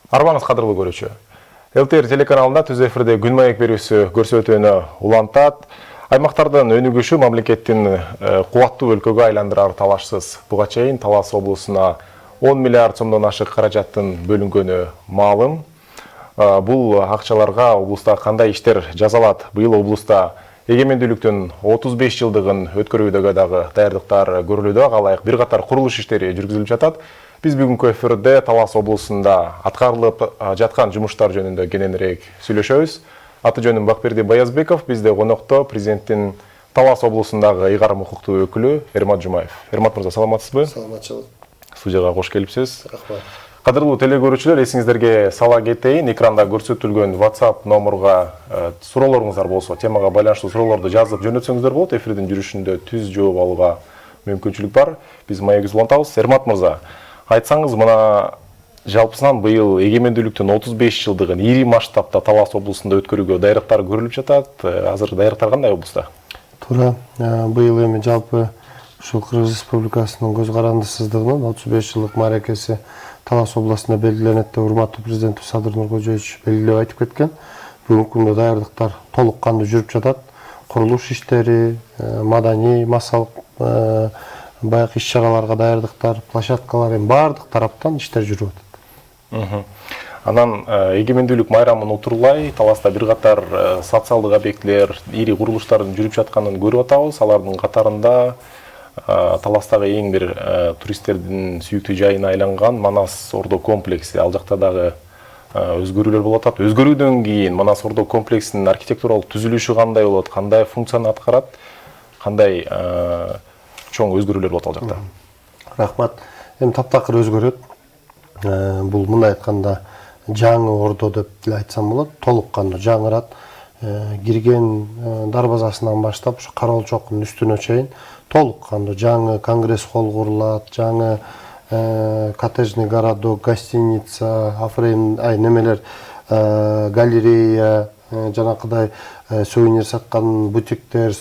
Арбаңыз кадырлуу көрүүчү. ЛТР телеканалында түз эфирде күн маек берүүсү көрсөтүүнү улантат. Аймактардын өнүгүшү мамлекеттин кубаттуу өлкөгө айландырар талашсыз. Буга чейин Талас облусуна 10 миллиард сомдон ашык каражаттын бөлүнгөнү маалым. Бул акчаларга облуста кандай иштер жасалат? Быйыл облуста эгемендүүлүктүн 35 жылдыгын өткөрүүдөгө дагы даярдыктар көрүлүүдө, алайык бир катар курулуш иштери жүргүзүлүп жатат. Биз бүгүнкү эфирде Талас облусунда аткарылып жаткан жумуштар жөнүндө кененирээк сүйлөшөбүз. Аты жөнүм Бакберди Баязбеков, бизде конокто президенттин Талас облусундагы ыйгарым укуктуу өкүлү Эрмат Жумаев. Эрмат мырза, саламатсызбы? Саламатчылык. Студияга кош келипсиз. Рахмат. Кадырлуу телекөрүүчүлөр, эсиңиздерге сала кетейин, экранда көрсөтүлгөн WhatsApp номурга суроолоруңуздар болсо, темага байланыштуу суроолорду жазып жөнөтсөңүздөр болот. Эфирдин жүрүшүндө түз жооп алууга мүмкүнчүлүк бар. Биз маегибизди улантабыз. Эрмат мырза, айтсаңыз, мына жалпысынан быйыл эгемендүүлүктүн 35 жылдыгын ири масштабта Талас облусунда өткөрүүгө даярдыктар көрүлүп жатат. Азыр даярдыктар кандай облуста? Туура. Быйыл эми жалпы ушул Кыргыз Республикасынын көз карандысыздыгынын 35 жылдык мааракеси Талас областында белгиленет деп урматтуу президентибиз Садыр Нуркожоевич белгилеп айтып кеткен. Бүгүнкү күндө даярдыктар толук кандуу жүрүп жатат. Курулуш иштери, маданий, массалык баягы иш-чараларга даярдыктар, площадкалар, баардык тараптан иштер жүрүп атат. Анан эгемендүүлүк майрамын утурлай Таласта бир катар социалдык объектилер, ири курулуштардын жүрүп жатканын көрүп атабыз. Алардын катарында Таластагы эң бир туристтердин сүйүктүү жайына айланган Манас Ордо комплекси, ал жакта дагы өзгөрүүлөр болуп атат. Өзгөрүүдөн кийин Манас Ордо комплексинин архитектуралык түзүлүшү кандай болот, кандай функцияны аткарат, кандай чоң өзгөрүүлөр болот ал жакта? Рахмат. Эми таптакыр өзгөрөт. Бул мындай айтканда жаңы Ордо деп эле айтсам болот. Толук кандуу жаңырат. Кирген дарбазасынан баштап ушу Кароолчоктун үстүнө чейин толук кандуу жаңы конгресс холл курулат, жаңы коттеджный городок, гостиница, немелер, галерея, жанакыдай сувенир саткан бутиктер,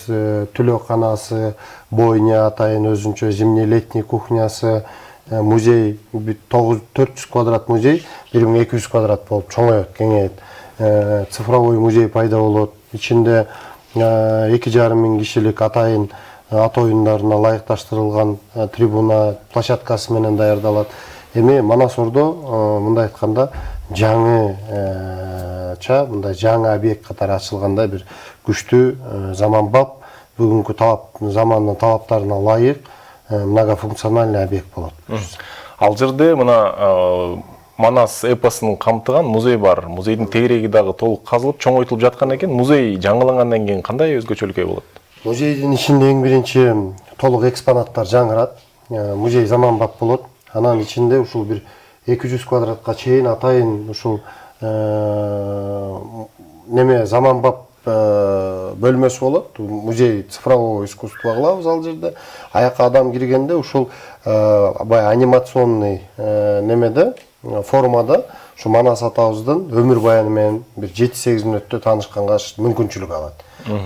түлөкканасы, бойня атайын өзүнчө зимний летний кухнясы, музей 400 квадрат музей 1200 квадрат болуп чоңоет, кеңейет. Цифровой музей пайда болот. Ичинде 2,5 миң кишилик атайын ат оюндарына ылайыкташтырылган трибуна, площадкасы менен даярдалат. Эми Манас Ордо мындай айтканда мындай жаңы объект катары ачылгандай бир күчтүү, заманбап, бүгүнкү замандын талаптарына ылайык многофункциональный объект болот. Ал жерде мына Манас эпосун камтыган музей бар. Музейдин тегереги дагы толук казылып, чоңойтулуп жаткан экен. Музей жаңылангандан кийин кандай өзгөчөлүккө болот? Музейдин ичинде эң биринчи толук экспонаттар жаңырат. Музей заманбап болот. Анан ичинде ушул бир 200 квадратка чейин атайын ушул заманбап бөлмөсү болот. Музей цифрового искусства кылабыз ал жерде. Аяка адам киргенде ушул баягы анимационный формада ушу Манас атабыздын өмүр баяны менен бир 7-8 мүнөттө таанышканга мүмкүнчүлүк алат.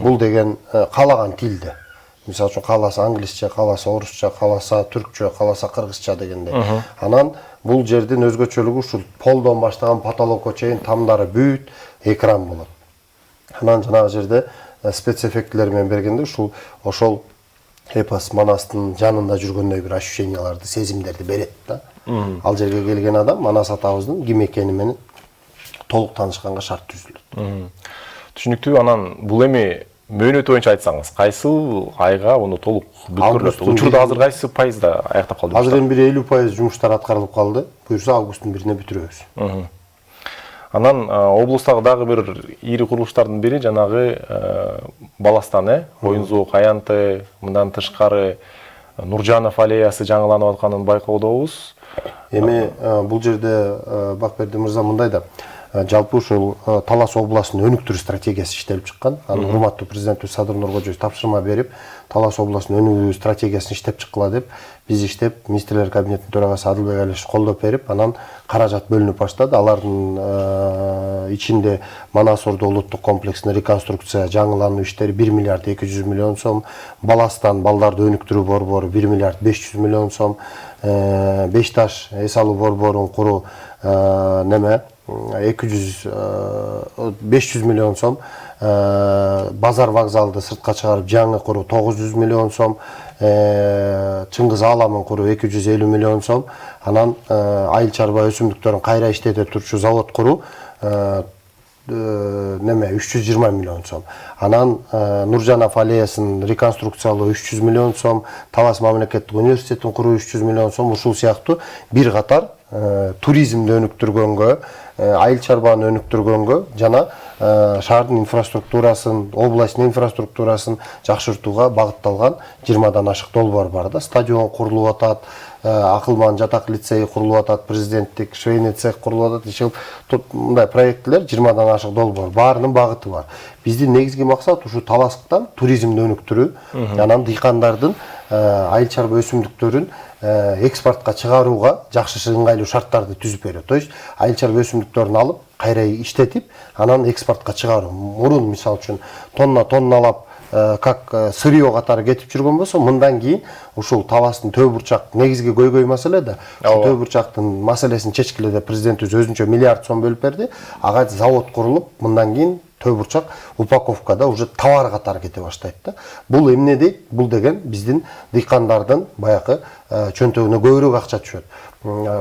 Бул деген каалаган тилде. Мисалы үчүн кааласа англисче, кааласа орусча, кааласа түркчө, кааласа кыргызча дегендей. Анан бул жердин өзгөчөлүгү ушул полдон баштаган потолокко чейин тамдары бүт экран болот. Анан жанагы жерде спецэффектилер менен бергенде ошол эпос Манастын жанында жүргөндөй бир ощущенияларды, сезимдерди берет да. Ал жерге келген адам Манас атабыздын ким экени менен толук таанышканга шарт түзүлөт. Түшүнүктүү. Анан бул эми мөөнөтү боюнча айтсаңыз, кайсы айга уну толук бүткөрүлөт? Учурда азыр кайсы пайызда аяктап калды? Азыр эми бир 50% жумуштар аткарылып калды. Буюрса августтун 1-ине бүтүрөбүз. Анан облустагы дагы бир ири курулуштардын бири жанагы Баластан, Оюн-зоок аянты, мындан тышкары Нуржанов аллеясы жаңыланып атканын байкоодобуз. Эми бул жерде Бакберди мырза мындай да, жалпы ушул Талас областынын өнүктүрүү стратегиясы иштелип чыккан. Аны урматтуу президентибиз Садыр Нуркожоевич тапшырма берип, Талас областынын өнүгүү стратегиясын иштеп чыккыла деп, биз иштеп, министрлер кабинетинин төрагасы Адылбек Алиевич колдоп берип, анан каражат бөлүнүп баштады. Алардын ичинде Манас Ордо улуттук комплексинин реконструкция, жаңылануу иштери 1 миллиард 200 миллион сом, Баластан балдарды өнүктүрүү борбору 1 миллиард 500 миллион сом, Бешташ эс алуу борборун куруу 500 миллион сом, базар вокзалды сыртқа шығарып жаңы құру 900 миллион сом, Чыңгыз Аламын құру 250 миллион сом, анан айыл чарба өсүмдүктөрүн кайра иштете турчу завод құру 320 миллион сом. Анан Нуржанов аллеясын реконструкциялоо 300 миллион сом, Талас мамлекеттик университетин куруу 300 миллион сом, ушул сыяктуу бир катар туризмди өнүктүргөнгө, айыл чарбаны өнүктүргөнгө жана шаардын инфраструктурасын, областын инфраструктурасын жакшыртууга багытталган 20дан ашык долбоор бар да. Стадион курулуп атат, акылман жатак лицей курулуп атат, президенттик швейный цех курулуп атат. Ишил мындай проекттер 20дан ашык долбоор, баарынын багыты бар. Биздин негизги максат ушу Таластан туризмди өнүктүрүү, анан дыйкандардын айыл чарба өсүмдүктөрүн экспортко чыгарууга жакшы ыңгайлуу шарттарды түзүп берүү. То есть айыл чарба өсүмдүктөрүн алып, кайра иштетип, анан экспортко чыгаруу. Мурун мисалы үчүн тонналап как сырье катары кетип жүргөн болсо, мындан кийин ушул Таластын төө бурчак негизги көйгөй маселе да. Ушул төө бурчактын маселесин чечкиледе президентибиз өзүнчө миллиард сом бөлүп берди. Ага завод курулуп, мындан кийин төө бурчак упаковкада уже товар катары кете баштайт да. Бул эмне дейт? Бул деген биздин дыйкандардын баягы чөнтөгүнө көбүрөөк акча түшөт.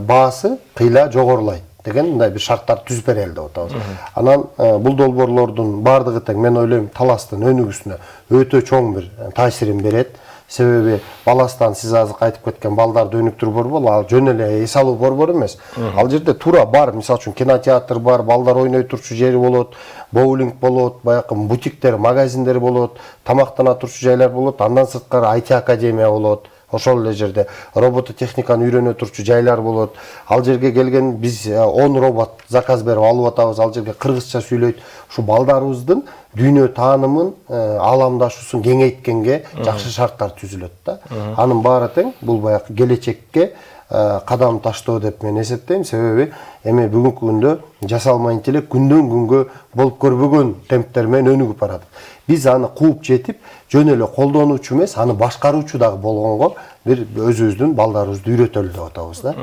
Баасы кыйла жогорулайт деген мындай бир шарттар түзүп берели деп атабыз. Анан бул долбоорлордун бардыгы тең мен ойлойм Таластын өнүгүүсүнө өтө чоң бир таасирин берет. Себеби баластан сиз азыр айтып кеткен балдарды өнүктүрүү борбору, ал жөн эле эс алуу борбору эмес. Ал жерде туура бар, мисалы үчүн кинотеатр бар, балдар ойной турчу жери болот, боулинг болот, баягы бутиктер, магазиндер болот, тамактана турчу жайлар болот, андан сырткары IT академия болот. Ошол эле жерде робототехниканы үйрөнө турчу жайлар болот. Ал жерге келген биз 10 робот заказ берип алып атабыз. Ал жерге кыргызча сүйлөйт. Ушу балдарыбыздын дүйнө таанымын, ааламдашуусун кеңейткенге жакшы шарттар түзүлөт да. Анын баары тең бул баягы келечекке кадам таштоо деп мен эсептейм. Себеби эми бүгүнкү күндө жасалма интеллект күндөн күнгө болуп көрбөгөн темптер менен өнүгүп барат. Биз аны кууп жетип, жөн эле колдонуучу эмес, аны башкаруучу дагы болгонго бир өзүбүздүн балдарыбызды үйрөтөлү деп атабыз да.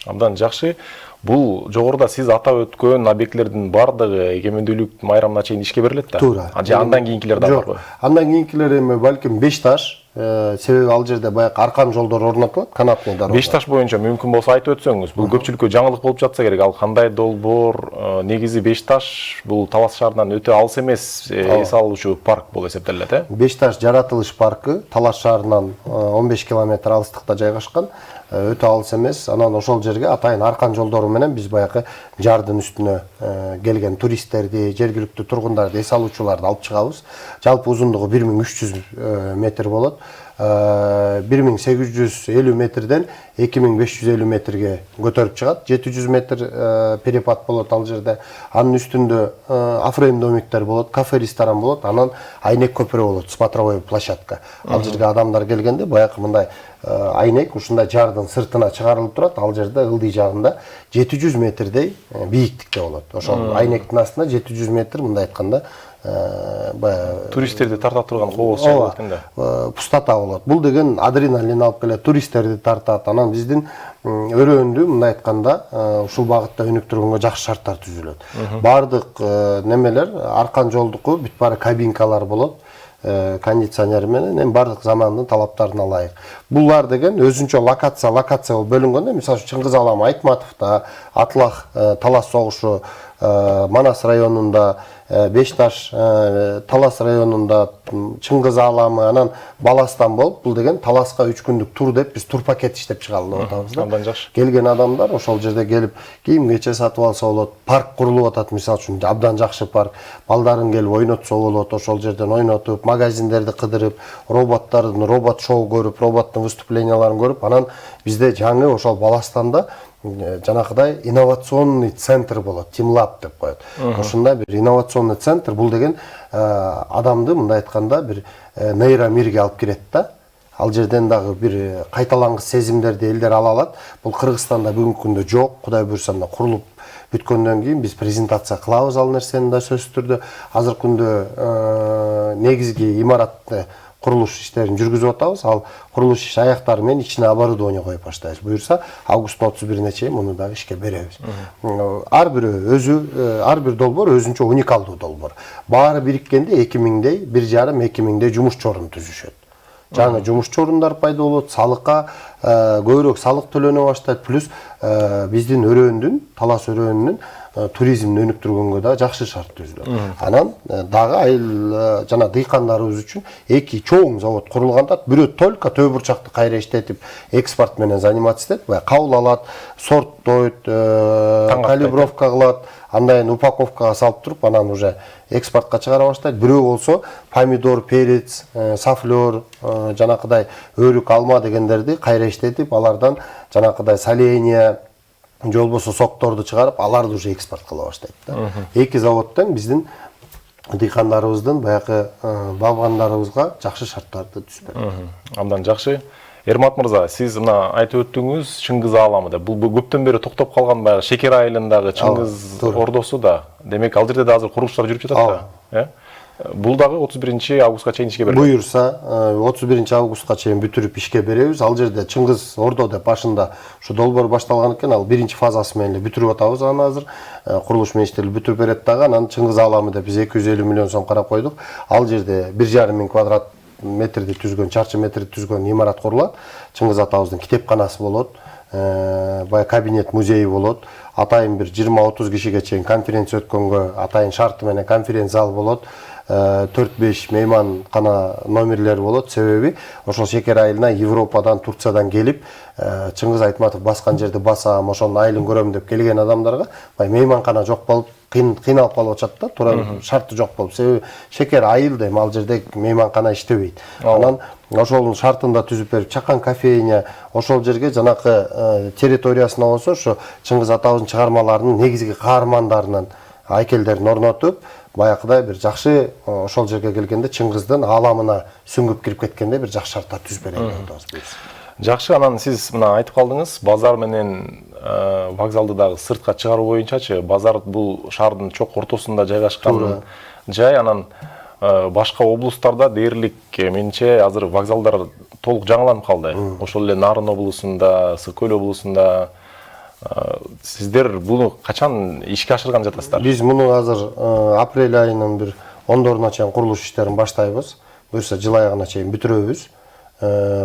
Абдан жакшы. Бул жогоруда сиз атап өткөн объектлердин бардыгы эгемендүүлүк майрамына чейин ишке берилет да. Туура. Андан кийинкилер да барбы? Андан кийинкилер эми балким 5 таш, себеби ал жерде баягы аркан жолдор орнотулат, канатный дорога. 5 таш боюнча мүмкүн болсо айтып өтсөңүз, бул көпчүлүккө жаңылык болуп жатса керек. Ал кандай долбоор? Негизи 5 таш бул Талас шаарынан өтө алыс эмес эс алуучу парк болуп эсептелет, 5 таш жаратылыш паркы Талас шаарынан 15 километр алыстыкта жайгашкан. Өтө алыс эмес. Анан ошол жерге атайын аркан жолдору менен биз баягы жардын үстүнө келген туристтерди, жергиликтүү тургундарды, эс алуучуларды алып чыгабыз. Жалпы узундугу 1300 метр болот. 1850 метрден 2550 метрге көтөрүп чыгат. 700 метр перепад болот ал жерде. Анын үстүндө афрейм домиктер болот, кафе, ресторан болот. Анан айнек көпүрө болот, смотровой площадка. Ал жерге адамдар келгенде баягы мындай айнек ушундай жардын сыртына чыгарылып турат. Ал жерде ылдый жагында 700 метрдей бийиктикте болот. Ошол айнектин астында 700 метр мындай айтканда туристтерди тарта турган кобоз болот экен да. Пустота болот. Бул деген адреналин алып келет, туристтерди тартат. Анан биздин өрөөндү мындай айтканда ушул багытта өнүктүргөнгө жакшы шарттар түзүлөт. Бардык немелер аркан жолдуку бүт баары кабинкалар болот. Кондиционер менен эми бардык замандын талаптарына ылайык. Булар деген өзүнчө локация болуп бөлүнгөндө, мисалы Чыңгыз Алам Айтматовдо, Атлах Талас согушу Манас районунда, 5 таш Талас районунда, Чыңгыз Аламы, анан Баластан болуп, бул деген Таласка 3 күндүк тур деп биз тур пакет иштеп чыгалы деп атабыз да. Абдан жакшы. Келген адамдар ошол жерде келип кийим кече сатып алса болот. Парк курулуп атат, мисалы үчүн абдан жакшы парк. Балдарын келип ойнотсо болот, ошол жерден ойнотуп, магазиндерди кыдырып, роботтардын робот шоу көрүп, роботтун выступленияларын көрүп, анан бизде жаңы ошол Баластанда жанакыдай инновационный центр болот, Тимлаб деп коет. Ошондой бир инновационный центр, бул деген адамды мындай айтканда бир нейромирге алып кирет да. Ал жерден дагы бир кайталангыс сезимдерди элдер ала алат. Бул Кыргызстанда бүгүнкү күндө жок. Кудай буйрса курулуп бүткөндөн кийин биз презентация кылабыз ал нерсени да сөзсүз түрдө. Азыркы күндө негизги имаратты курулуш иштерин жүргүзүп атабыз. Ал курулуш иш аяктары менен ичине оборудование коюп баштайбыз. Буюрса, августтун 31-ине чейин муну дагы ишке беребиз. Ар бир долбоор өзүнчө уникалдуу долбоор. Баары бириккенде 2000дей, 1,5-2000дей жумушчу орун түзүшөт. Жаңы жумушчу орундар пайда болот, салыкка көбүрөөк салык төлөнө баштайт, плюс биздин өрөөндүн, Талас өрөөнүнүн туризмди өнүктүргөнгө да жакшы шарт түзүлөт. Анан дагы айыл жана дыйкандарыбыз үчүн эки чоң завод курулганда, бирөө только төө бурчакты кайра иштетип, экспорт менен заниматься этет, баягы кабыл алат, сорттойт, калибровка кылат, андан упаковкага салып туруп, анан уже экспортко чыгара баштайт. Бирөө болсо помидор, перец, сафлер, жанакыдай өрүк, алма дегендерди кайра иштетип, алардан жанакыдай соленья, же болбосо сокторду чыгарып, аларды уже экспорт кыла баштайт да. Эки заводтон биздин дыйкандарыбыздын, баягы балгандарыбызга жакшы шарттарды түзүп берет. Абдан жакшы. Эрмат мырза, сиз мына айтып өттүңүз Чыңгыз ааламы. Бул көптөн бери токтоп калган баягы Шекер айылындагы Чыңгыз ордосу да. Демек, ал жерде да азыр курулуштар жүрүп жатат да. Бул дагы 31 августка чейин ишке берилет. Буюрса, 31 августка чейин бүтүрүп ишке беребиз. Ал жерде Чыңгыз ордо деп башында ушу долбоор башталган экен, ал биринчи фазасы менен бүтүрүп атабыз аны азыр. Курулуш менеджери бүтүрүп берет дагы. Анан Чыңгыз ааламы деп биз 250 миллион сом карап койдук. Ал жерде 1,5 миң квадрат метрди түзгөн, чарчы метрди түзгөн имарат курулат. Чыңгыз атабыздын китепканасы болот, бая кабинет музейи болот. Атайын бир 20-30 кишиге чейин конференция өткөнгө атайын шарты менен конференция зал болот. 4-5 мейманкана номерлер болот. Себеби ошол Шекер айылына Европадан, Турциядан келип, Чыңгыз Айтматов баскан жерди басам, ошонун айылын көрөм деп келген адамдарга бай мейманкана жок болуп, кыйналып калып атат да, туура шарты жок болуп. Себеби Шекер айыл дейм, ал жерде мейманкана иштебейт. Анан ошонун шартында түзүп берип, чакан кофейня, ошол жерге жанакы территориясына болсо, ошо Чыңгыз атабыздын чыгармаларынын негизги каармандарынын айкелдерин орнотуп, баягыдай бир жакшы ошол жерге келгенде Чыңгыздын ааламына сүңгүп кирип кеткенде бир жакшы шарттар түзүп берели деп атабыз. Жакшы, анан сиз мына айтып калдыңыз, базар менен вокзалды дагы сыртка чыгаруу боюнчачы, базар бул шаардын чок ортосунда жайгашкан жай, анан башка облустарда дээрлик менче азыр вокзалдар толук жаңыланып калды. Ошол эле Нарын облусунда, Ысык көл облусунда. Сиздер буну качан ишке ашырган жатасыздар? Биз муну азыр апрель айынын бир 10-доруна чейин курулуш иштерин баштайбыз. Буюрса жыл аягына чейин бүтүрөбүз.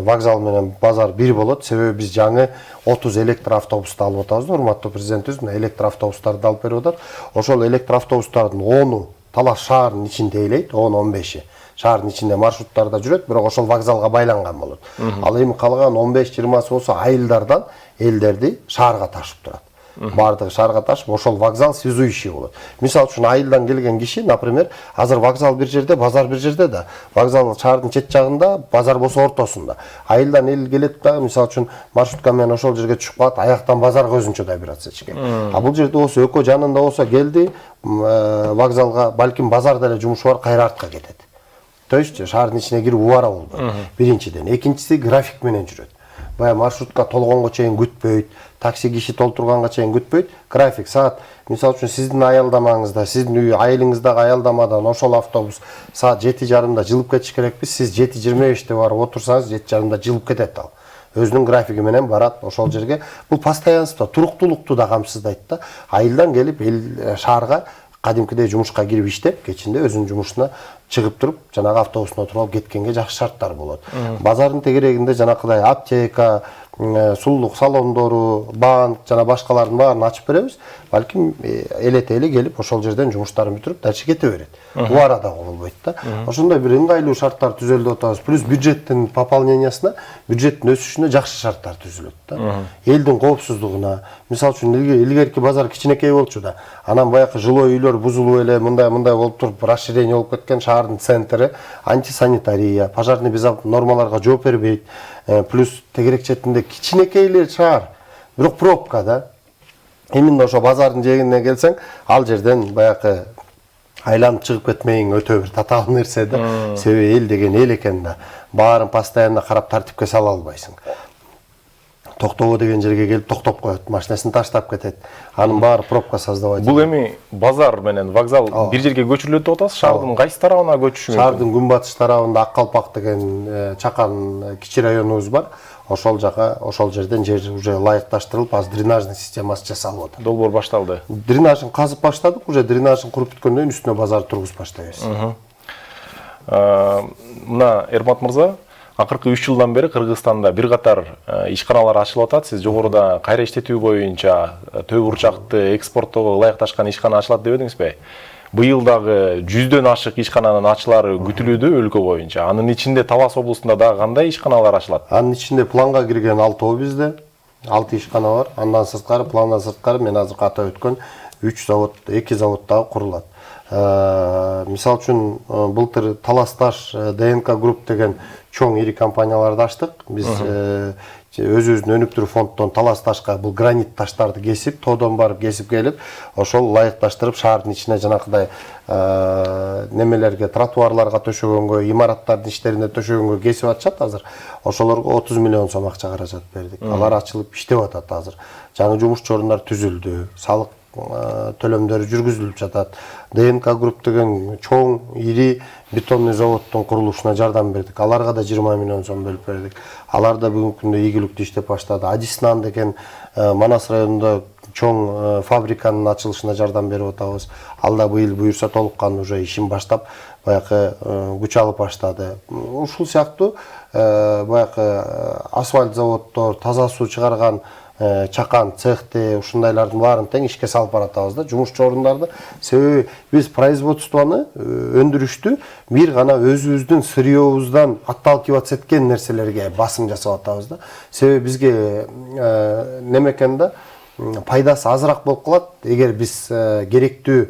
Вокзал менен базар бир болот. Себеби биз жаңы 30 электр автобусту алып атабыз. Урматтуу президентибиз мына электр автобустарды алып берип атат. Ошол электр автобустардын 10-у Талас шаарынын ичинде элейт, 10-15-и шаардын ичинде маршруттарда жүрөт, бирок ошол вокзалга байланган болот. Ал эми калган 15-20 болсо айылдардан элдерди шаарга ташып турат. Бардыгы шаарга ташып, ошол вокзал связующий болот. Мисалы үчүн айылдан келген киши, например, азыр вокзал бир жерде, базар бир жерде да. Вокзал шаардын чет жагында, базар болсо ортосунда. Айылдан эл келет да, мисалы үчүн маршрутка менен ошол жерге түшүп калат, аяктан базарга өзүнчө добираться этишкен. А бул жерде болсо экөө жанында болсо келди, вокзалга, балким базарда эле жумушу бар, кайра артка кетет. То есть шаардын ичине кирип убара болбойт. Биринчиден, экинчиси график менен жүрөт. Бая маршрутка толгонго чейин күтпөйт, такси киши толтурганга чейин күтпөйт. График саат, мисалы үчүн сиздин аялдамаңызда, сиздин үй айылыңыздагы аялдамадан ошол автобус саат 7:30 жылып кетиш керекпи, сиз 7:25 барып отурсаңыз 7:30 жылып кетет ал. Өзүнүн графиги менен барат ошол жерге. Бул постоянство, туруктуулукту да камсыздайт да. Айылдан келип шаарга кадимкидей жумушка кирип иштеп, кечинде өзүнүн жумушуна чыгып туруп, жанагы автобусуна отуруп алып кеткенге жакшы шарттар болот. Базардын тегерегинде жанакыдай аптека, сулуулук салондору, банк жана башкалардын баарын ачып беребиз. Балким элете-эле келип ошол жерден жумуштарын бүтүрүп дальше кете берет. Убара да болбойт да. Ошондой бир ыңгайлуу шарттар түзөлүп атабыз. Плюс бюджеттин пополнениясына, бюджеттин өсүшүнө жакшы шарттар түзүлөт да. Элдин коопсуздугуна, мисалы үчүн илгерки базар кичинекей болчу да. Анан баягы жилой үйлөр бузулуп эле мындай болуп туруп, расширение болуп кеткен шаардын центри, антисанитария, пожарный безопасность нормаларга жооп бербейт. Плюс тегерек четинде кичинекей эле шаар, бирок пробка да. Именно ошо базардын жээгине келсең, ал жерден баягы айланып чыгып кетмейин өтө бир татаал нерсе да. Себеби эл деген эл экен да. Баарын постоянно карап тартипке сала албайсың. Токтобо деген жерге келип токтоп коет, машинасин таштап кетет. Анын баары пробка создавать. Бул эми базар менен вокзал бир жерге көчүрүлөт деп атасыз. Шаардын кайсы тарабына көчүшү мүмкүн? Шаардын күнбатыш тарабында Ак Калпак деген чакан кичи районубуз бар. Ошол жака, ошол жерден жер уже ылайыкташтырылып, азыр дренажный системасы жасалып атат. Долбоор башталды. Дренажын казып баштадык, уже дренажын куруп бүткөндөн кийин үстүнө базар тургузуп баштайбыз. Мына Эрмат мырза, акыркы 3 жылдан бери Кыргызстанда бир катар ишканалар ачылып атат. Сиз жогоруда кайра иштетүү боюнча төө бурчакты экспорттоого ылайыкташкан ишкана ачылат дебедиңизби? Быйыл дагы 100дөн ашык ишкананын ачылары күтүлүүдө өлкө боюнча. Анын ичинде Талас облусунда дагы кандай ишканалар ачылат? Анын ичинде планга кирген 6 бизде, 6 ишкана бар. Андан сырткары, пландан сырткары мен азыр атап өткөн 3 завод, 2 завод дагы курулат. Мисал үчүн былтыр Таласташ ДНК Групп деген чоң ири компанияларды ачтык. Биз өзүбүздүн өнүктүрүү фонддон Талас ташка бул гранит таштарды кесип, тоодон барып кесип келип, ошол ылайыкташтырып шаардын ичине жанакыдай немелерге, тротуарларга төшөгөнгө, имараттардын иштерине төшөгөнгө кесип атышат азыр. Ошолорго 30 миллион сом акча каражат бердик. Алар ачылып иштеп атат азыр. Жаңы жумушчу орундар түзүлдү. Салык төлөмдөрү жүргүзүлүп жатат. ДНК Групп деген чоң ири бетонный заводдун курулушуна жардам бердик. Аларга да 20 миллион сом бөлүп бердик. Алар да бүгүнкү күндө ийгиликтүү иштеп баштады. Адиснан деген Манас районунда чоң фабриканын ачылышына жардам берип атабыз. Ал да быйыл буюрса толук кандуу уже ишин баштап, баягы күч алып баштады. Ушул сыяктуу баягы асфальт заводдор, таза суу чыгарган чакан цехти ушундайлардын баарын тең ишке салып баратабыз да, жумушчу орундарды. Себеби биз производствону, өндүрүштү бир гана өзүбүздүн сырьёбуздан отталкиваться эткен нерселерге басым жасап атабыз да. Себеби бизге немекен да пайдасы азыраак болуп калат, эгер биз керектүү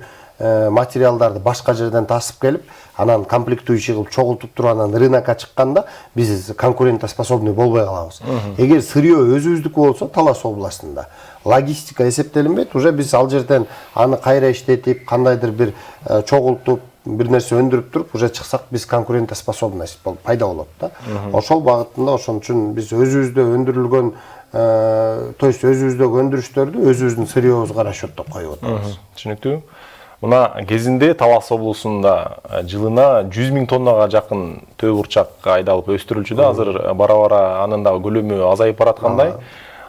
материалдарды башка жерден тасып келип, анан комплектующий кылып чогултуп туруп анан рынокко чыкканда биз конкурентоспособный болбой калабыз. Эгер сырьё өзүбүздүкү болсо Талас областында логистика эсептелинбейт, уже биз ал жерден аны кайра иштетип, кандайдыр бир чогултуп, бир нерсе өндүрүп туруп, уже чыксак биз конкурентоспособность пайда болот да. Ошол багытында ошон үчүн биз өзүбүздө өндүрүлгөн, то есть өзүбүздөгү өндүрүштөрдү өзүбүздүн сырьёбузга расчеттоп коюп атабыз. Түшүнүктүү. Мына кезинде Талас облусунда жылына 100 000 тоннага жакын төө бурчак айдалып өстүрүлчү да, азыр бара-бара анын да көлөмү азайып бараткандай.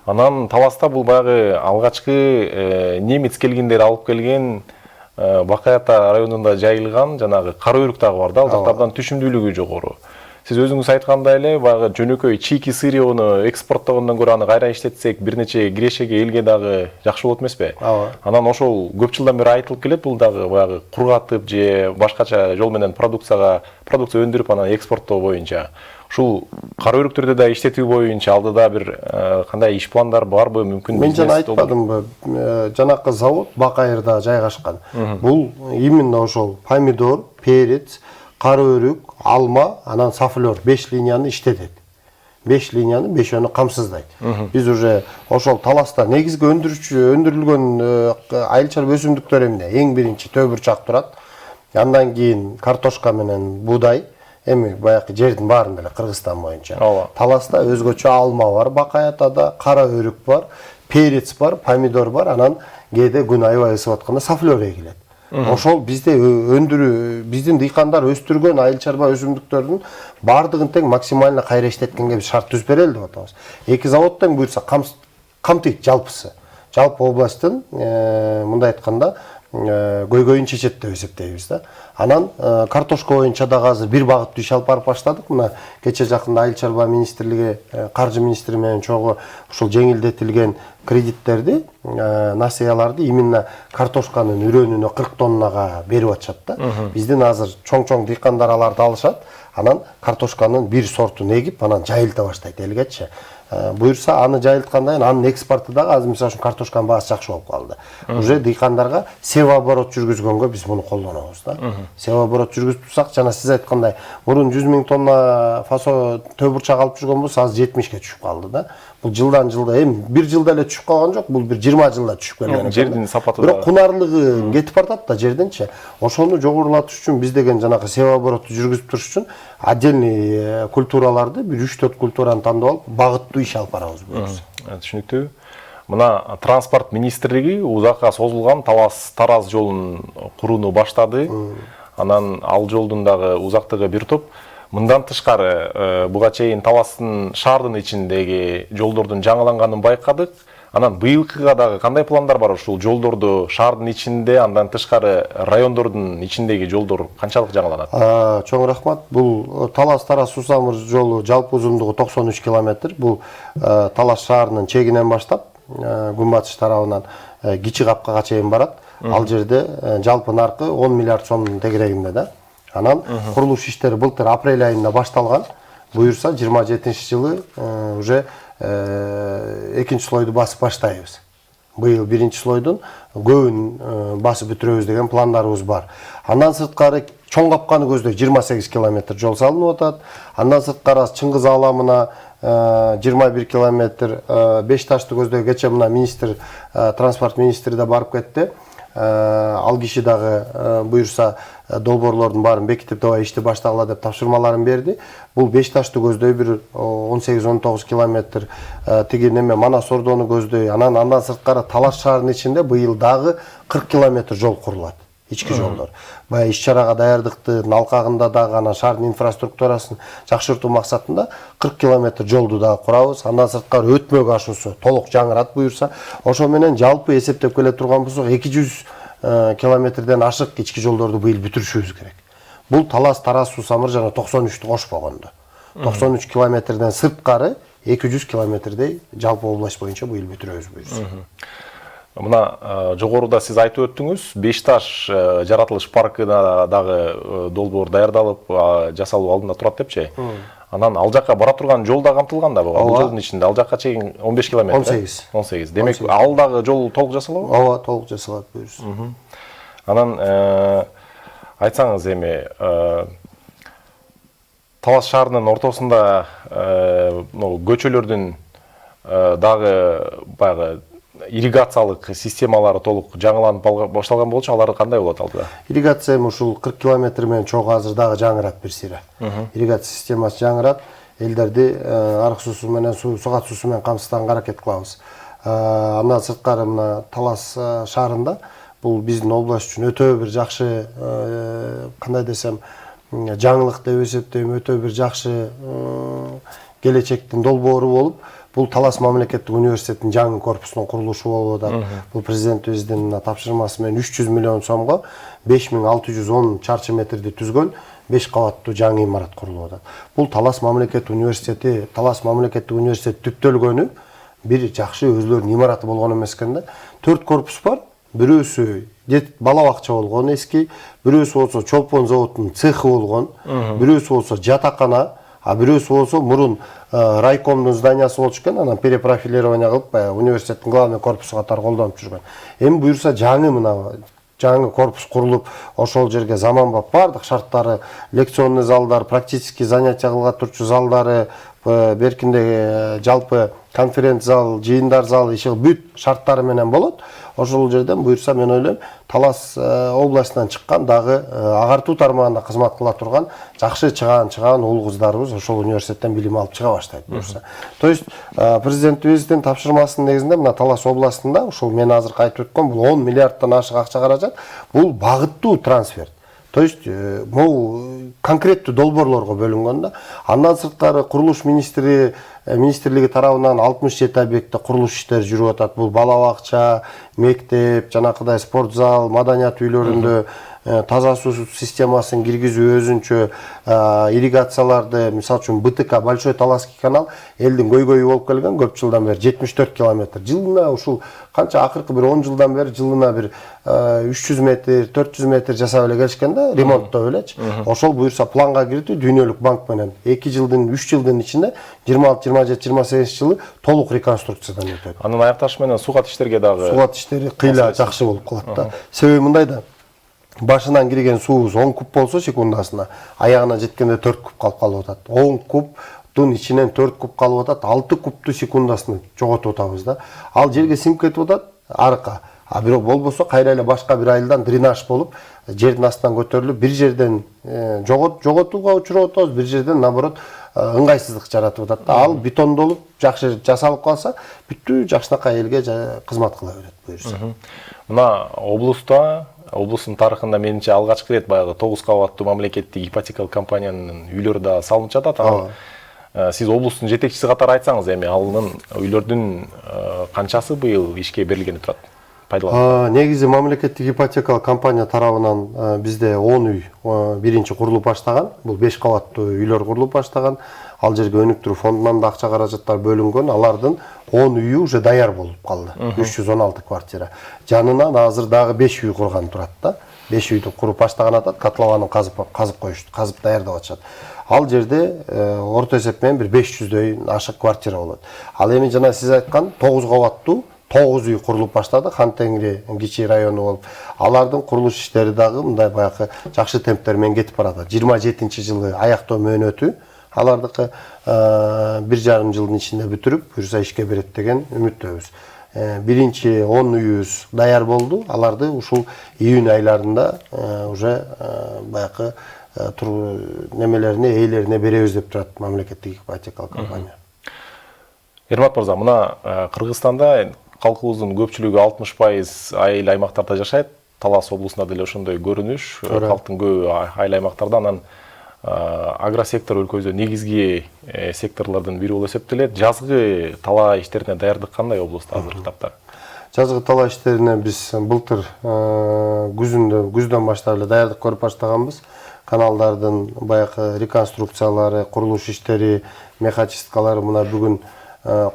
Анан Таласта бул баягы алгачкы немец келгендер алып келген Бакаята районунда жайылган жанагы кара өрүк дагы бар да, ал жактардан түшүмдүүлүгү жогору. Сиз өзүңүз айткандай эле баягы жөнөкөй чийки сырьёну экспорттогондон көрө аны кайра иштетсек бир нече кирешеге элге дагы жакшы болот эмеспи? Анан ошол көп жылдан бери айтылып келет, бул дагы баягы кургатып же башкача жол менен продукция өндүрүп анан экспорттоо боюнча. Ушул кара өрүктөрдү да иштетүү боюнча алдыда бир кандай иш пландар барбы, мүмкүн? Мен жана айтпадымбы, жанакы завод Бакайырда жайгашкан. Бул именно ошол помидор, перец, кара өрүк, алма, анан сафлер 5 линияны иштетет. 5 линияны 5-өнү камсыздайт. Биз уже ошол Таласта негизги өндүрүлгөн айыл чарба өсүмдүктөр эмне? Эң биринчи төө бурчак турат. Андан кийин картошка менен буудай. Эми баягы жердин баарында эле Кыргызстан боюнча. Таласта өзгөчө алма бар, Бакаятада кара өрүк бар, перец бар, помидор бар, анан кээде күн аябай ысып атканда сафлер эгилет. Ошол бизде биздин дыйкандар өстүргөн айыл чарба өсүмдүктөрдүн баардыгын тең максимально кайра иштеткенге биз шарт түзүп берели деп атабыз. 2 завод тең буюрса камтыйт жалпысы. Жалпы областтын мындай айтканда көйгөйүн чечет деп эсептейбиз да. Анан картошка боюнча дагы азыр бир багыттуу иш алып барып баштадык. Мына кече жакында айыл чарба министрлиги, каржы министри менен чогуу ушул жеңилдетилген кредиттерди, насыяларды именно картошканын үрөнүнө 40 тоннага берип атышат да. Биздин азыр чоң-чоң дыйкандар аларды алышат, анан картошканын бир сортун эгип, анан жайылта баштайт элгечи. Буюрса аны жайылткандан кийин анын экспорту дагы азыр мисалы үчүн картошканын баасы жакшы болуп калды. Уже дыйкандарга севооборот жүргүзгөнгө биз муну колдонобуз да. Севооборот жүргүзүп турсак, жана сиз айткандай, мурун 100 000 тонна фасо төө бурчак алып жүргөн болсо, азыр 70ке түшүп калды да. Бул жылдан жылда эми бир жылда эле түшүп калган жок, бул бир 20 жылда түшүп келген. Жердин сапаты да. Бирок кунарлыгы кетип баратат да жерденчи. Ошону жогорулатыш үчүн биз деген жанагы севообороту жүргүзүп туруш үчүн отдельный культураларды, бир 3-4 культураны тандап алып, багыттуу иш алып барабыз буюрса. Түшүнүктүү. Мына транспорт министрлиги узакка созулган Талас-Тараз жолун курууну баштады. Анан ал жолдун дагы узактыгы бир топ. Мындан тышкары буга чейин Таластын шаардын ичиндеги жолдордун жаңыланганын байкадык. Анан быйылкыга дагы кандай пландар бар ушул жолдорду шаардын ичинде, андан тышкары райондордун ичиндеги жолдор канчалык жаңыланат? Чоң рахмат. Бул Талас-Тараз Сусамыр жолу жалпы узундугу 93 километр. Бул Талас шаарынын чегинен баштап күнбатыш тарабынан Кичи Капкага чейин барат. Ал жерде жалпы наркы 10 миллиард сомдун тегерегинде да. Анан курулуш иштери былтыр апрель айында башталган. Буюрса 27-жылы уже экинчи слойду басып баштайбыз. Быйыл биринчи слойдун көбүн басып бүтүрөбүз деген пландарыбыз бар. Андан сырткары Чоң Капканы көздөй 28 километр жол салынып атат. Андан сырткары Чыңгыз Ааламына 21 километр, Бешташты көздөй кече мына министр, транспорт министри да барып кетти. Ал киши дагы буюрса долбоорлордун баарын бекитип давай ишти баштагыла деп тапшырмаларын берди. Бул Бешташты көздөй бир 18-19 километр, тиги неме Манас Ордону көздөй. Андан сырткары Талас шаарынын ичинде быйыл дагы 40 километр жол курулат. Ички жолдор. Баягы иш-чарага даярдыктын алкагында дагы анан шаардын инфраструктурасын жакшыртуу максатында 40 километр жолду дагы курабыз. Андан сырткары өтмөк ашуусу толук жаңырат буюрса. Ошо менен жалпы эсептеп келе турган болсок 200 километрден ашык ички жолдорду быйыл бүтүрүшүбүз керек. Бул Талас-Тараз Сусамыр жана 93-тү кошпогондо. 93 километрден сырткары 200 километрдей жалпы область боюнча быйыл бүтүрөбүз буюрса. Мына жогоруда сиз айтып өттүңүз, Бешташ жаратылыш паркына дагы долбоор даярдалып, жасалуу алдында турат депчи. Анан ал жакка бара турган жол да камтылган да буга. Бул жолдун ичинде ал жакка чейин 15 километр. 18. Демек ал дагы жол толук жасалабы? Ооба, толук жасалат буюрса. Анан айтсаңыз эми Талас шаарынын ортосунда көчөлөрдүн дагы баягы ирригациялык системалары толук жаңыланып башталган болчу, алар кандай болот алдыда? Ирригация ушул 40 километр менен чогуу азыр дагы жаңырат бир сыйра. Ирригация системасы жаңырат. Элдерди арык суусу менен, сугат суусу менен камсызданганга аракет кылабыз. Андан сырткары мына Талас шаарында бул биздин область үчүн өтө бир жакшы, кандай десем, жаңылык деп эсептейм, өтө бир жакшы келечектин долбоору болуп, бул Талас мамлекеттик университеттин жаңы корпусунун курулушу болуп атат. Бул президентибиздин тапшырмасы менен 300 миллион сомго 5610 чарчы метрди түзгөн 5 кабаттуу жаңы имарат курулуп атат. Бул Талас мамлекеттик университети, Талас мамлекеттик университет түптөлгөнү бир жакшы өзлөрүнүн имараты болгон эмес экен да. 4 корпус бар. Бирөөсү бала бакча болгон эски, бирөөсү болсо чолпон заводунун цехи болгон, бирөөсү болсо жатакана, бирөөсү болсо мурун райкомдун зданиясы болчу экен, анан перепрофилирование кылып университеттин главный корпусу катары колдонуп жүргөн. Эми буюрса жаңы корпус курулуп, ошол жерге заманбап бардык шарттары, лекционный залдар, практический занятия кылга турчу залдары, беркинде жалпы конференц зал, жыйындар залы, бүт шарттары менен болот. Ошол жерден буюрса мен ойлойм, Талас областынан чыккан дагы агартуу тармагында кызмат кыла турган жакшы чыгаан уул кыздарыбыз ошол университеттен билим алып чыга баштайт буюрса. То есть президентибиздин тапшырмасынын негизинде мына Талас областында ушул мен азыр айтып өткөн бул 10 миллиарддан ашык акча каражат, бул багыттуу трансферт. То есть бул конкреттүү долбоорлорго бөлүнгөн да. Андан сырткары курулуш министрлиги тарабынан 67 объектте курулуш иштери жүрүп атат. Бул бала бакча, мектеп, жанакыдай спорт зал, маданият үйлөрүндө таза суу системасын киргизүү, өзүнчө ирригацияларды, мисалы үчүн БТК Большой Таласский канал элдин көйгөйү болуп келген көп жылдан бери 74 километр. Жылына ушул канча акыркы бир 10 жылдан бери жылына бир 300 метр, 400 метр жасап эле келишкен да, ремонттоп элечи. Ошол буюрса планга кирди Дүйнөлүк банк менен 2 жылдын, 3 жылдын ичинде 26, 27, 28 жылы толук реконструкциядан өтөт. Анын аякташы менен сугат иштерге дагы иштери кыйла жакшы болуп калат да. Себеби мындай да. Башынан кирген суубуз 10 куб болсо секундасына, аягына жеткенде 4 куб калып атат. 10 кубтун ичинен 4 куб калып атат, 6 кубту секундасына жоготуп атабыз да. Ал жерге сиңип кетип атат арка. Бирок болбосо кайра эле башка бир айылдан дренаж болуп, жердин астынан көтөрүлүп, бир жерден жоготууга учуруп атабыз, бир жерден наоборот ыңгайсыздык жаратып атат да. Ал бетондолуп жакшы жасалып калса, бүттү жакшынакай элге кызмат кыла берет буюрса. Мына облустун тарыхында менимче алгачкы ирет баягы 9 кабаттуу мамлекеттик ипотекалык компаниянын үйлөрү да салынып жатат. Сиз облустун жетекчиси катары айтсаңыз, эми алынын үйлөрдүн канчасы быйыл ишке берилгени турат? Негизи мамлекеттик ипотекалык компания тарабынан бизде 10 үй биринчи курулуп баштаган. Бул 5 кабаттуу үйлөр курулуп баштаган. Ал жерге өнүктүрүү фондунан да акча каражаттар бөлүнгөн. Алардын 10 үйү уже даяр болуп калды. 316 квартира. Жанынан азыр дагы 5 үй курган турат да. 5 үйдү куруп баштаган атат, котлованын казып коюшту, казып даярдап атышат. Ал жерде орто эсеп менен бир 500дөй ашык квартира болот. Ал эми жана сиз айткан 9 кабаттуу 9 үй курулуп баштады, Хан-Теңири кичи району болуп. Алардын курулуш иштери дагы мындай баягы жакшы темптер менен кетип барат. 27-жылы аяктоо мөөнөтү алардыкы 1,5 жылдын ичинде бүтүрүп, буюрса ишке берет деген үмүттөбүз. Биринчи 10 үйүбүз даяр болду. Аларды ушул июнь айларында уже баягы немелерине, ээлерине беребиз деп турат мамлекеттик ипотекалык компания. Эрмат мырза, мына Кыргызстанда калкыбыздын көпчүлүгү 60% айыл аймактарда жашайт. Талас облусунда деле ошондой көрүнүш. Калктын көбү айыл аймактарда, анан агросектор өлкөбүздө негизги секторлордун бири болуп эсептелет. Жазгы талаа иштерине даярдык кандай облустта азыркы тапта? Жазгы талаа иштерине биз былтыр күздөн баштап эле даярдык көрүп баштаганбыз. Каналдардын баягы реконструкциялары, курулуш иштери, механичкалары мына бүгүн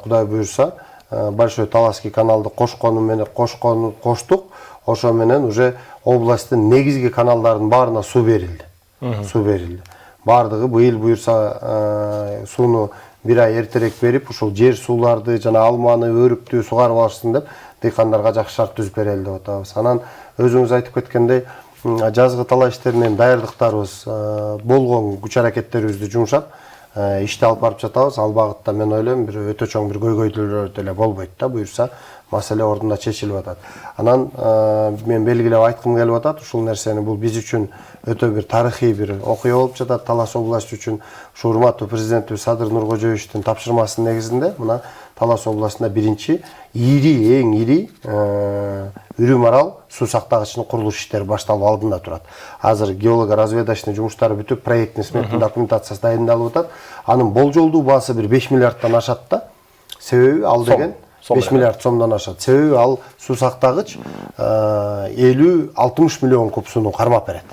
Кудай буюрса Большой Таласский каналды коштук. Ошо менен уже областтын негизги каналдарынын баарына суу берилди. Бардыгы быйыл буюрса сууну бир ай эртерээк берип, ушул жер сууларды жана алманы, өрүктү сугарып алышсын деп дыйкандарга жакшы шарт түзүп берели деп атабыз. Анан өзүңүз айтып кеткендей, жазгы талаа иштеринен даярдыктарыбыз болгон күч аракеттерибизди жумшап ишти алып барып жатабыз. Ал багытта мен ойлойм бир өтө чоң бир көйгөйлөр деле болбойт да, буюрса маселе ордунда чечилип атат. Анан мен белгилеп айткым келип атат, ушул нерсени бул биз үчүн өтө бир тарыхый бир окуя болуп жатат. Талас областы үчүн ушу урматтуу президентибиз Садыр Нуркожоевичтин тапшырмасынын негизинде мына Талас областында биринчи эң ири үрүм арал суу сактагычынын курулуш иштери башталып алдында турат. Азыр геолого-разведочный жумуштары бүтүп, проекттин сметный документациясы дайындалып атат. Анын болжолдуу баасы бир 5 миллиарддан ашат да. Себеби ал деген 5 миллиард сомдон ашат. Себеби ал суу сактагыч 50-60 миллион куб сууну кармап берет.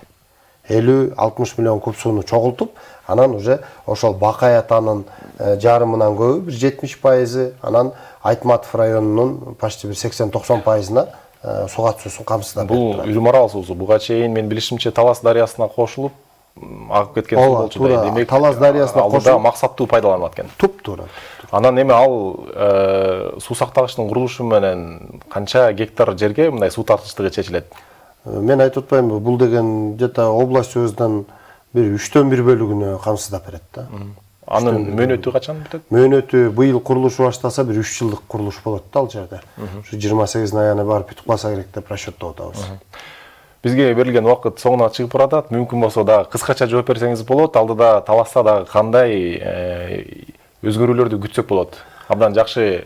50-60 миллион куб сууну чогултуп, анан уже ошол Бакай атанын жарымынан көбү бир 70%, анан Айтматов районунун почти бир 80-90%на сугат суусун камсыздап берет. Бул үрүм арал суусу буга чейин мен билишимче Талас дарыясына кошулуп агып кеткен суу болчу да. Демек Талас дарыясына кошулуп максаттуу пайдаланылат экен. Туп-туура. Анан эми ал суу сактагычтын курулушу менен канча гектар жерге мындай суу тартычтыгы чечилет? Мен айтып атпаймынбы, бул деген где-то областыбыздан бир 3/1 бөлүгүнө камсыздап берет да. Анын мөөнөтү качан бүтөт? Мөөнөтү быйыл курулушу баштаса бир 3 жылдык курулуш болот да ал жерде. Ушу 28 аягына барып бүтүп калса керек деп расчеттоп атабыз. Бизге берилген убакыт соңуна чыгып баратат. Мүмкүн болсо дагы кыскача жооп берсеңиз болот. Алдыда Таласта дагы кандай өзгөрүүлөрдү күтсөк болот? Абдан жакшы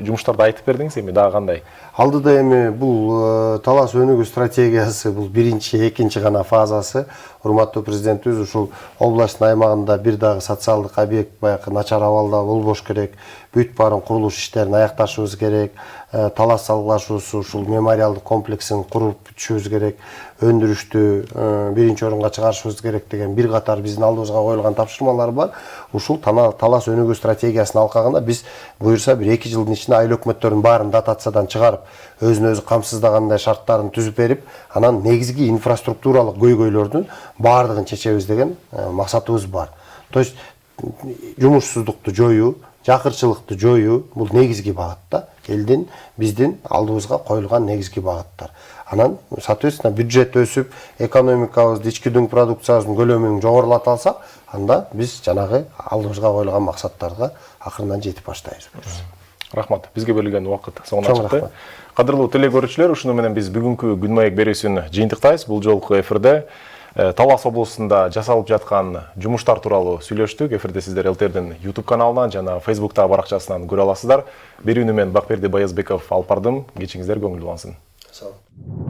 жумуштарды айтып бердиңиз, эми дагы кандай? Алдыда эми бул Талас өнүгүү стратегиясы бул биринчи, экинчи гана фазасы. Урматтуу президентибиз ушул областтын аймагында бир дагы социалдык объект баягы начар абалда болбош керек. Бүт баарын курулуш иштерин аякташыбыз керек. Талас салгылашуусу ушул мемориалдык комплексин куруп бүтүшүбүз керек. Өндүрүштү биринчи орунга чыгарышыбыз керек деген бир катар биздин алдыбызга коюлган тапшырмалар бар. Ушул Талас өнүгүү стратегиясынын алкагында биз буюрса бир 2 жылдын ичинде айыл өкмөттөрүнүн баарын дотациядан чыгарып, өзүн өзү камсыздагандай шарттарын түзүп берип, анан негизги инфраструктуралык көйгөйлөрдүн баардыгын чечебиз деген максатыбыз бар. То есть жумушсуздукту жоюу, жакырчылыкты жоюу бул негизги багыт да. Элдин биздин алдыбызга коюлган негизги багыттар. Анан соответственно бюджет өсүп, экономикабызды, ички дүң продукциябыздын көлөмүн жогорулата алсак, анда биз жанагы алдыбызга коюлган максаттарга акырындан жетип баштайбыз. Рахмат. Бизге берилген убакыт соңуна чыкты. Кадырлуу теле көрүүчүлөр, ушуну менен биз бүгүнкү Күн маек берүүсүн жыйынтыктайбыз. Бул жолку эфирде Талас облусунда жасалып жаткан жумуштар тууралуу сүйлөштүк. Эфирде сиздер ЛТРдин YouTube каналынан жана Facebook'та баракчасынан көрө аласыздар. Берүүнү мен Бакберди Баязбеков алып бардым. Кечиңиздер көңүл улансын. Sağ olun.